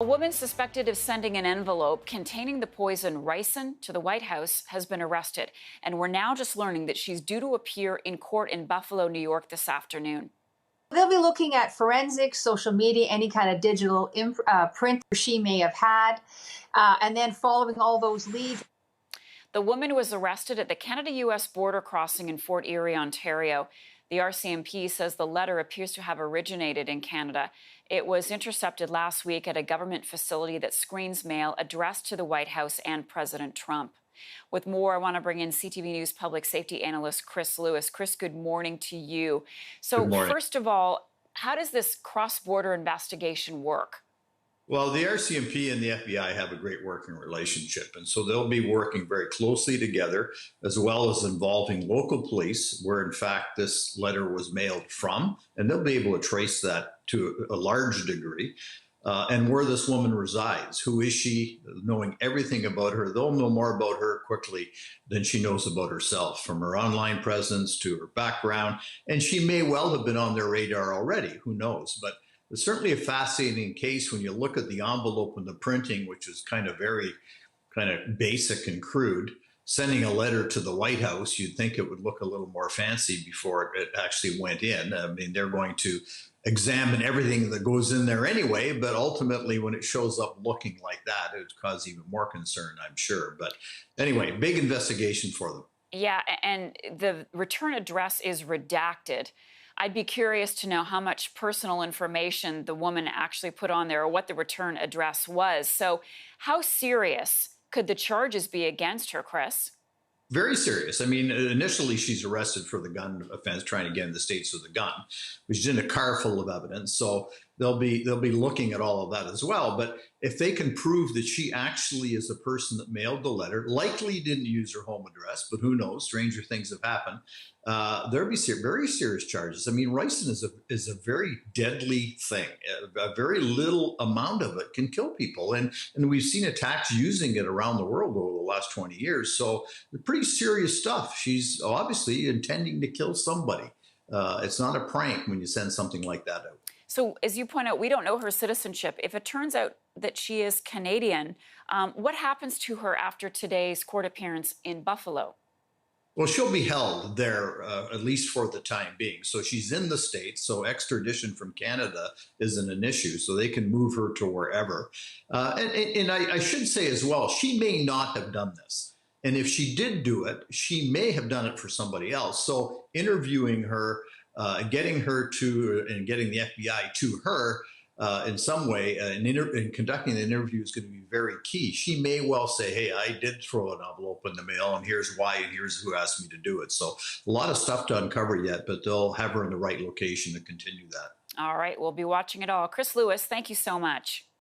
A woman suspected of sending an envelope containing the poison ricin to the White House has been arrested, and we're now just learning that she's due to appear in court in Buffalo, New York this afternoon. They'll be looking at forensics, social media, any kind of digital print she may have had, and then following all those leads. The woman was arrested at the Canada-U.S. border crossing in Fort Erie, Ontario. The RCMP says the letter appears to have originated in Canada. It was intercepted last week at a government facility that screens mail addressed to the White House and President Trump. With more, I want to bring in CTV News public safety analyst Chris Lewis. Chris, good morning to you. So, first of all, how does this cross-border investigation work? Well, the RCMP and the FBI have a great working relationship, and so they'll be working very closely together, as well as involving local police, where in fact this letter was mailed from, and they'll be able to trace that to a large degree. And where this woman resides, who is she, knowing everything about her. They'll know more about her quickly than she knows about herself, from her online presence to her background. And she may well have been on their radar already, who knows? But it's certainly a fascinating case when you look at the envelope and the printing, which is very basic and crude. Sending a letter to the White House, you'd think it would look a little more fancy before it actually went in. I mean, they're going to examine everything that goes in there anyway, but ultimately when it shows up looking like that, it would cause even more concern, I'm sure. But anyway, big investigation for them. Yeah, and the return address is redacted. I'd be curious to know how much personal information the woman actually put on there, or what the return address was. So how serious could the charges be against her, Chris? Very serious. I mean, initially she's arrested for the gun offense, trying to get in the States with a gun, which is in a car full of evidence. So they'll be looking at all of that as well. But if they can prove that she actually is the person that mailed the letter, likely didn't use her home address, but who knows? Stranger things have happened. There'll be very serious charges. I mean, ricin is a very deadly thing. A very little amount of it can kill people, and we've seen attacks using it around the world over the last 20 years. So pretty serious stuff. She's obviously intending to kill somebody. It's not a prank when you send something like that out. So, as you point out, we don't know her citizenship. If it turns out that she is Canadian, what happens to her after today's court appearance in Buffalo? Well, she'll be held there, at least for the time being. So she's in the States, so extradition from Canada isn't an issue, so they can move her to wherever. And I should say as well, she may not have done this. And if she did do it, she may have done it for somebody else. So interviewing her, getting her to, and getting the FBI to her, in some way, and conducting an interview is going to be very key. She may well say, hey, I did throw an envelope in the mail, and here's why, and here's who asked me to do it. So a lot of stuff to uncover yet, but they'll have her in the right location to continue that. All right, we'll be watching it all. Chris Lewis, thank you so much.